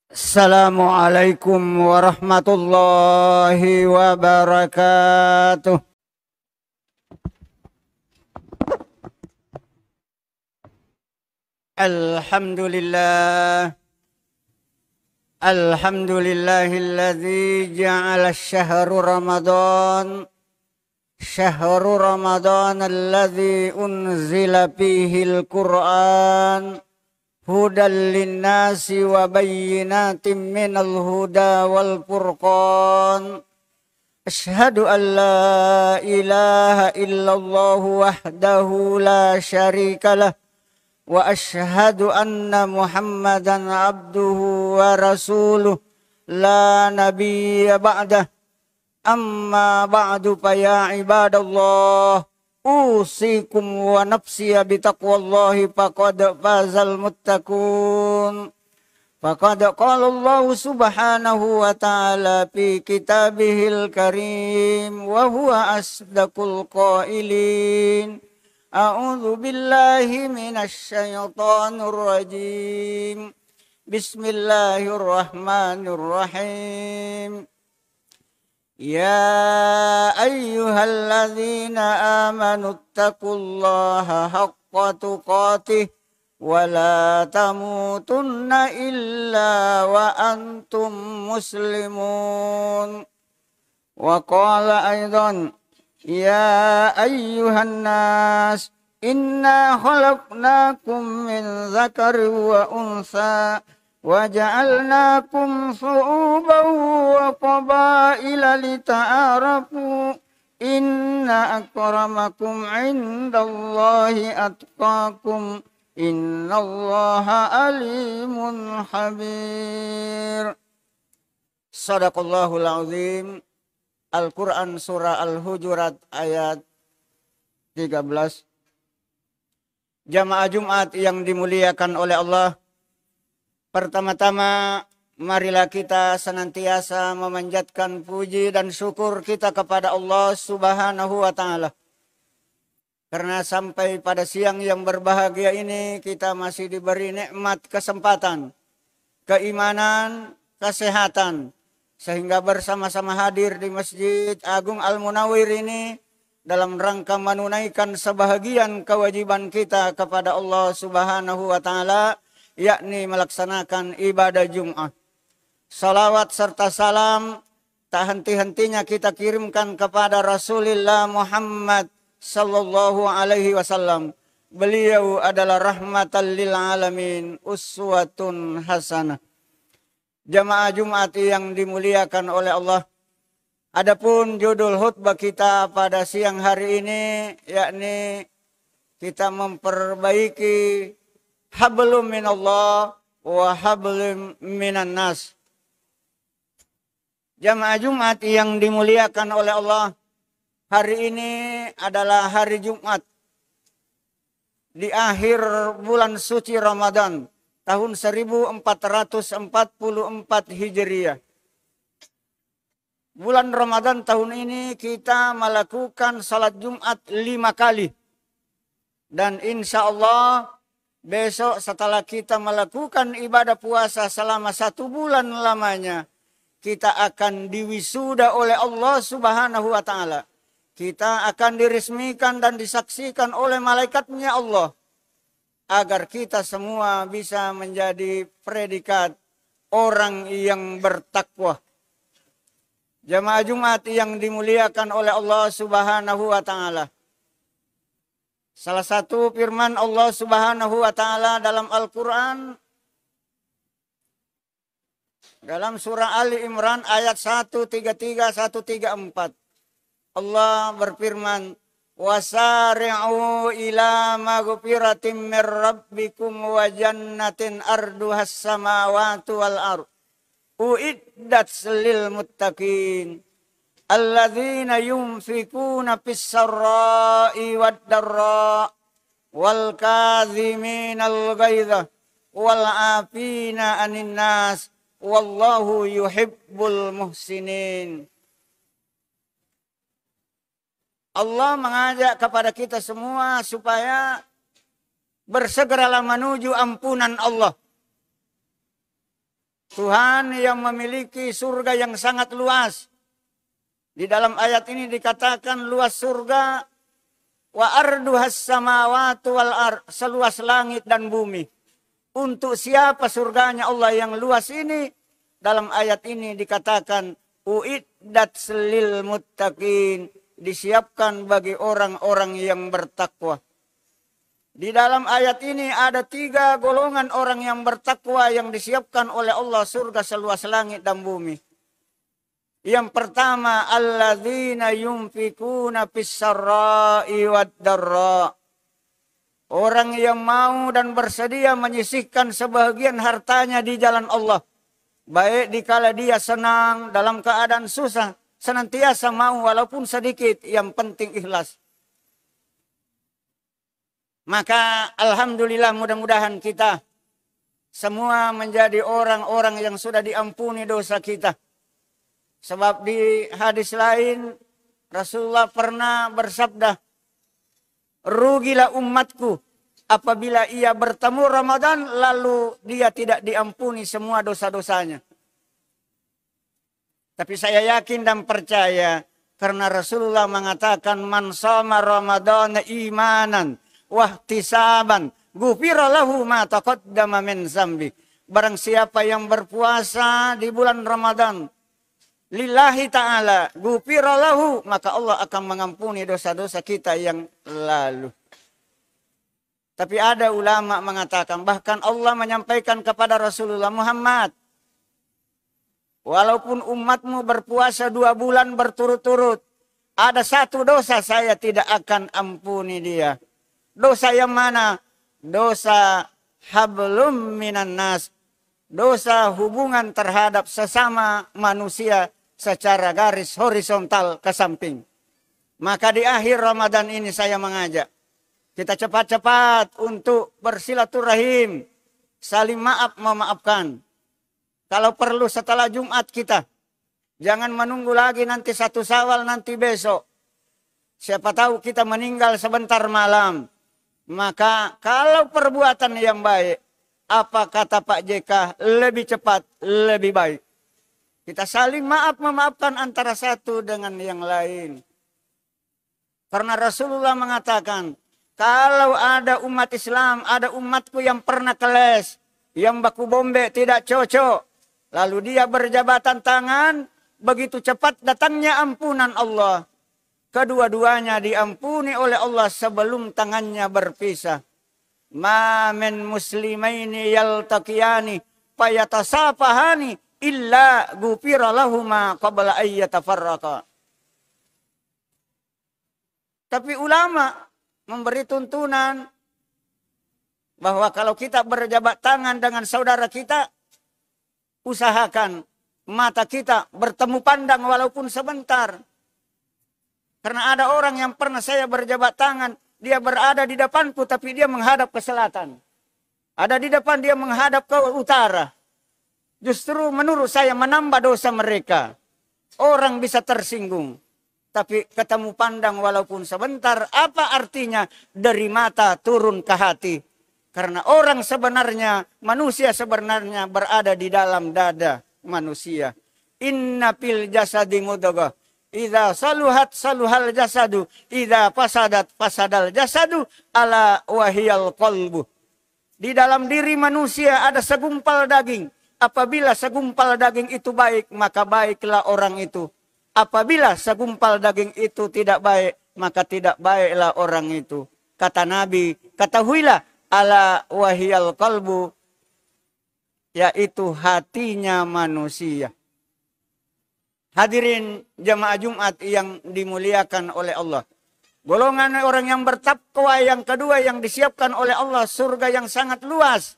Assalamualaikum warahmatullahi wabarakatuh. Alhamdulillah. Alhamdulillahilladzi ja'ala syahru Ramadan alladzi unzila fihil Qur'an hudan linnasi wa bayyinatin minal huda wal furqan. Asyhadu an la ilaha illallah wahdahu la syarikalah wa asyhadu anna Muhammadan abduhu wa rasuluh la nabiyya ba'dah. Amma ba'du fa ya ibadallah usikum wa nafsiya bitaqwallahi faqad fazal muttaqun. Faqad qala Allah subhanahu wa ta'ala fi kitabihil karim wa huwa asdaqul qailin. A'udzu billahi minasy syaithanir rajim. Bismillahirrahmanirrahim. Ya ayyuhalladzina amanu taqullaha haqqa tuqatih wa la tamutunna illa wa antum muslimun. Wa qala aidan ya ayyuhan nas inna khalaqnakum min dzakarin wa unsa wa ja'alnakum syu'uban wa qabaila lita'arafu inna akramakum 'indallahi atqakum innallaha alimun habir. Shadaqallahul azim. Al-Quran surah Al-Hujurat ayat 13. Jamaah Jumat yang dimuliakan oleh Allah, pertama-tama marilah kita senantiasa memanjatkan puji dan syukur kita kepada Allah Subhanahu wa ta'ala. Karena sampai pada siang yang berbahagia ini kita masih diberi nikmat kesempatan, keimanan, kesehatan, sehingga bersama-sama hadir di Masjid Agung Al-Munawwir ini dalam rangka menunaikan sebahagian kewajiban kita kepada Allah Subhanahu wa ta'ala, yakni melaksanakan ibadah Jum'ah. Salawat serta salam tak henti-hentinya kita kirimkan kepada Rasulullah Muhammad sallallahu alaihi wasallam. Beliau adalah rahmatan lil alamin, uswatun hasanah. Jamaah Jumat yang dimuliakan oleh Allah, adapun judul khutbah kita pada siang hari ini yakni kita memperbaiki hablum minallah wa hablum minan nas. Jamaah Jumat yang dimuliakan oleh Allah, hari ini adalah hari Jumat di akhir bulan suci Ramadan tahun 1444 Hijriah. Bulan Ramadan tahun ini kita melakukan salat Jumat 5 kali. Dan insya Allah besok setelah kita melakukan ibadah puasa selama 1 bulan lamanya, kita akan diwisuda oleh Allah Subhanahu wa ta'ala. Kita akan diresmikan dan disaksikan oleh malaikatnya Allah, agar kita semua bisa menjadi predikat orang yang bertakwa. Jamaah Jumat yang dimuliakan oleh Allah Subhanahu wa ta'ala, salah satu firman Allah Subhanahu wa ta'ala dalam Al-Quran, dalam surah Ali Imran ayat 133, 134. Allah berfirman, wasari'u ila maghfiratin mir rabbikum wa jannatin arduhas samawati wal ard uiddat lil muttaqin alladzina yunfikuna fis sarra'i wad darra wal kadhiminal ghaidha wal 'afina 'anil nas wallahu yuhibbul muhsinin. Allah mengajak kepada kita semua supaya bersegeralah menuju ampunan Allah. Tuhan yang memiliki surga yang sangat luas. Di dalam ayat ini dikatakan luas surga wa arduhas samawati wal ard, seluas langit dan bumi. Untuk siapa surganya Allah yang luas ini? Dalam ayat ini dikatakan uiddat lil muttaqin, disiapkan bagi orang-orang yang bertakwa. Di dalam ayat ini ada 3 golongan orang yang bertakwa yang disiapkan oleh Allah surga seluas langit dan bumi. Yang pertama, alladzina yunfikuna fis-sarra'i wad-dharra. Orang yang mau dan bersedia menyisihkan sebagian hartanya di jalan Allah. Baik dikala dia senang, dalam keadaan susah, senantiasa mau walaupun sedikit, yang penting ikhlas. Maka alhamdulillah, mudah-mudahan kita semua menjadi orang-orang yang sudah diampuni dosa kita. Sebab di hadis lain Rasulullah pernah bersabda, rugilah umatku apabila ia bertemu Ramadan lalu dia tidak diampuni semua dosa-dosanya. Tapi saya yakin dan percaya karena Rasulullah mengatakan man shoma Ramadana imanan wahtisaban ghufira lahu ma taqaddama min dzambi. Barang siapa yang berpuasa di bulan Ramadan lillahi ta'ala ghufira lahu, maka Allah akan mengampuni dosa-dosa kita yang lalu. Tapi ada ulama mengatakan, bahkan Allah menyampaikan kepada Rasulullah Muhammad, walaupun umatmu berpuasa 2 bulan berturut-turut, ada 1 dosa saya tidak akan ampuni dia. Dosa yang mana? Dosa hablum minan nas, dosa hubungan terhadap sesama manusia secara garis horizontal ke samping. Maka di akhir Ramadan ini saya mengajak kita cepat-cepat untuk bersilaturahim, saling maaf memaafkan. Kalau perlu setelah Jumat kita, jangan menunggu lagi nanti 1 Syawal, nanti besok. Siapa tahu kita meninggal sebentar malam. Maka kalau perbuatan yang baik, apa kata Pak JK, lebih cepat, lebih baik. Kita saling maaf memaafkan antara satu dengan yang lain. Karena Rasulullah mengatakan, kalau ada umat Islam, ada umatku yang pernah keles, yang baku bombe tidak cocok, lalu dia berjabatan tangan, begitu cepat datangnya ampunan Allah. Kedua-duanya diampuni oleh Allah sebelum tangannya berpisah. Ma min muslimaini yaltaqiyani fayatasafahani illa ghufira lahuma qabla ay yatafarraqa. Tapi ulama memberi tuntunan bahwa kalau kita berjabat tangan dengan saudara kita, usahakan mata kita bertemu pandang walaupun sebentar. Karena ada orang yang pernah saya berjabat tangan, dia berada di depanku tapi dia menghadap ke selatan. Ada di depan dia menghadap ke utara. Justru menurut saya menambah dosa mereka. Orang bisa tersinggung. Tapi ketemu pandang walaupun sebentar, apa artinya dari mata turun ke hati? Karena orang sebenarnya, manusia sebenarnya berada di dalam dada manusia. Inna fil jasadi mudghah. Idza saluhat saluhal jasadu, idza fasadat fasadal jasadu, ala wahiyal qalbu. Di dalam diri manusia ada segumpal daging. Apabila segumpal daging itu baik, maka baiklah orang itu. Apabila segumpal daging itu tidak baik, maka tidak baiklah orang itu. Kata Nabi, ketahuilah ala wahiyal qalbu, yaitu hatinya manusia. Hadirin jamaah Jumat yang dimuliakan oleh Allah. Golongan orang yang bertakwa yang kedua yang disiapkan oleh Allah surga yang sangat luas.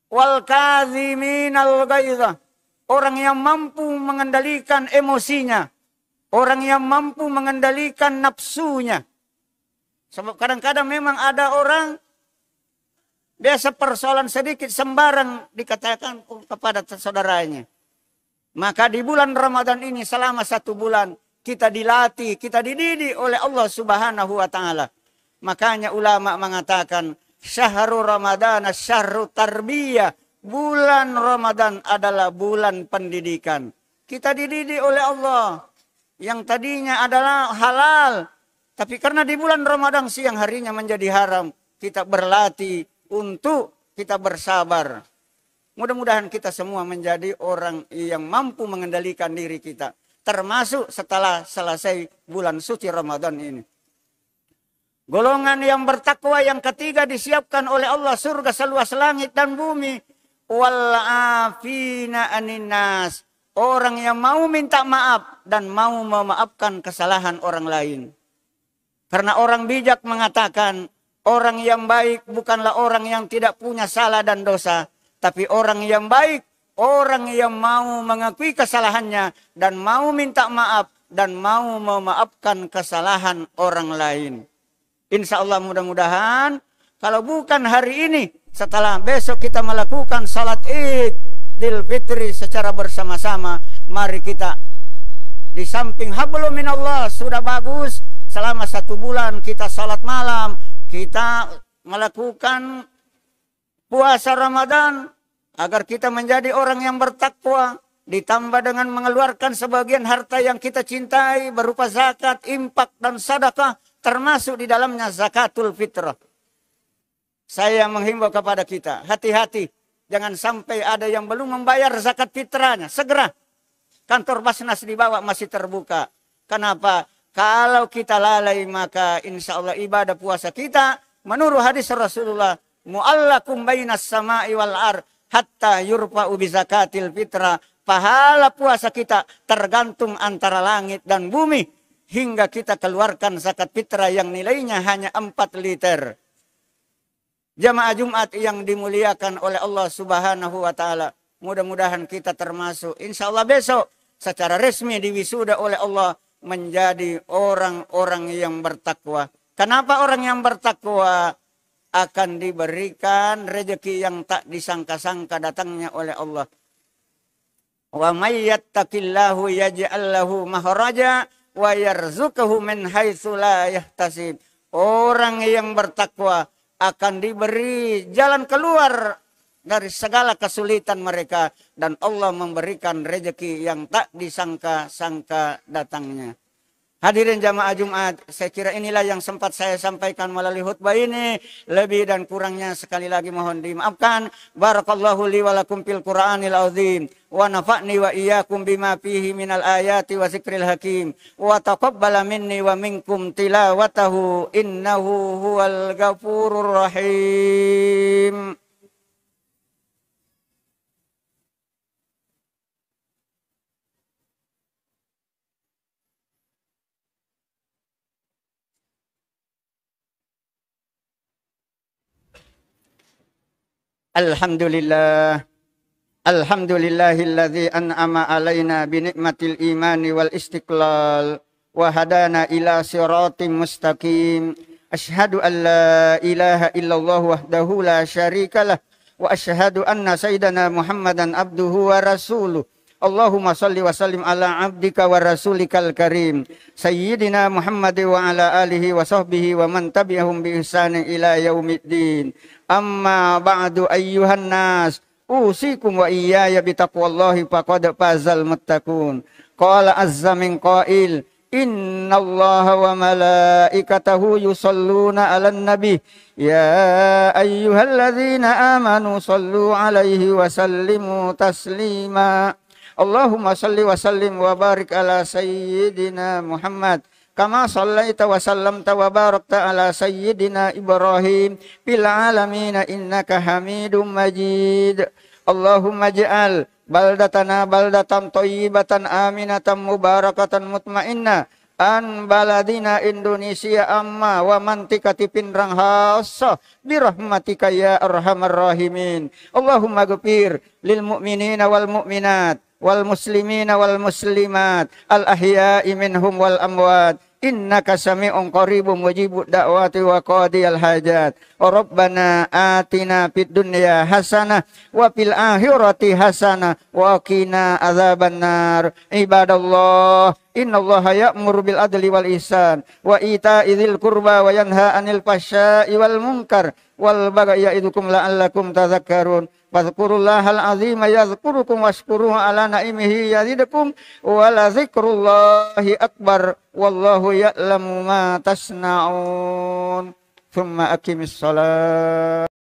Wal kadhiminal ghaidha. Orang yang mampu mengendalikan emosinya. Orang yang mampu mengendalikan nafsunya. Sebab kadang-kadang memang ada orang biasa persoalan sedikit sembarang dikatakan kepada saudaranya. Maka di bulan Ramadan ini selama 1 bulan kita dilatih, kita dididik oleh Allah Subhanahu wa taala. Makanya ulama mengatakan syahrul Ramadan syahru tarbiyah bulan Ramadan adalah bulan pendidikan. Kita dididik oleh Allah. Yang tadinya adalah halal. Tapi karena di bulan Ramadan siang harinya menjadi haram. Kita berlatih untuk kita bersabar. Mudah-mudahan kita semua menjadi orang yang mampu mengendalikan diri kita. Termasuk setelah selesai bulan suci Ramadan ini. Golongan yang bertakwa yang ketiga disiapkan oleh Allah surga seluas langit dan bumi. Wal'afina aninnas. Orang yang mau minta maaf dan mau memaafkan kesalahan orang lain. Karena orang bijak mengatakan orang yang baik bukanlah orang yang tidak punya salah dan dosa. Tapi orang yang baik, orang yang mau mengakui kesalahannya dan mau minta maaf dan mau memaafkan kesalahan orang lain. Insya Allah mudah-mudahan kalau bukan hari ini, setelah besok kita melakukan salat Idul Fitri secara bersama-sama, mari kita di samping hablum minallah sudah bagus, selama 1 bulan kita salat malam, kita melakukan puasa Ramadan agar kita menjadi orang yang bertakwa, ditambah dengan mengeluarkan sebagian harta yang kita cintai berupa zakat, infak dan sedekah, termasuk di dalamnya zakatul fitrah. Saya menghimbau kepada kita, hati-hati jangan sampai ada yang belum membayar zakat fitrahnya. Segera kantor Basnas di bawah masih terbuka. Kenapa? Kalau kita lalai maka insya Allah ibadah puasa kita menurut hadis Rasulullah, mu'allakum bainas sama'i wal ar hatta yurfa'u bi zakatil fitrah. Pahala puasa kita tergantung antara langit dan bumi hingga kita keluarkan zakat fitrah yang nilainya hanya 4 liter. Jamaah Jumat yang dimuliakan oleh Allah Subhanahu wa taala. Mudah-mudahan kita termasuk insya Allah besok secara resmi diwisuda oleh Allah menjadi orang-orang yang bertakwa. Kenapa orang yang bertakwa? Akan diberikan rezeki yang tak disangka-sangka datangnya oleh Allah. Wa may yattaqillahu yaj'al lahu makhraja wa yarzuqhu min haitsu la yahtasib. Orang yang bertakwa akan diberi jalan keluar dari segala kesulitan mereka dan Allah memberikan rezeki yang tak disangka-sangka datangnya. Hadirin jamaah Jumat, saya kira inilah yang sempat saya sampaikan melalui khutbah ini. Lebih dan kurangnya sekali lagi mohon dimaafkan. Barakallahu li wa lakum fil Qur'anil azim. Wa nafa'ni wa iyyakum bima fihi minal ayati wa zikril hakim. Wa taqabbala minni wa minkum tilawatahu innahu huwal ghafurur rahim. Alhamdulillah. Alhamdulillahilladzi an'ama alaina bi ni'matil imani wal istiqlal wa hadana ila siratim mustaqim. Asyhadu an la ilaha illallah wahdahu la syarikalah wa asyhadu anna sayyidana Muhammadan abduhu wa rasuluh. Allahumma salli wa sallim ala abdika wa rasulikal karim sayyidina Muhammad wa ala alihi wa sahbihi wa man tabi'ahum bi ihsanin ila yaumiddin. Amma ba'du ayyuhan nas usikum wa iyaya bitaqwallahi faqad fazal muttaqun. Qala azza min qail innallaha wa malaikatahu yusalluna 'alan nabi ya ayyuhalladzina amanu sallu 'alaihi wa sallimu taslima. Allahumma salli wa sallim wa barik ala sayyidina Muhammad kama sallaita wa sallamta wa barakta ala sayyidina Ibrahim fil alamin innaka Hamidum Majid. Allahumma ja'al baldatana baldatan thayyibatan aminatan mubarakatan mutmainnah an baladina Indonesia amma wa mantikati pinrang khassa birahmatika ya arhamar rahimin. Allahumma ghfir lil mu'minina wal mu'minat wal muslimina wal muslimat al ahya'i minhum wal amwat innaka sami'un qaribun mujibud da'wati wa qadiyal hajat. Rabbana atina fid dunya hasanah wa fil akhirati hasanah wa qina adzabannar. Ibadallah, innallaha ya'muru bil adli wal ihsan wa ita'i dzil qurba wa yanha 'anil fahsya'i wal munkar wal baghi ya'idukum la'allakum tadhakkarun. Fadhkurullahal azim yadhkurukum washkuruhu ala naimihi yazidukum wa la dzikrullahi akbar wallahu ya'lamu ma tasna'un. Tsumma aqimis shalah.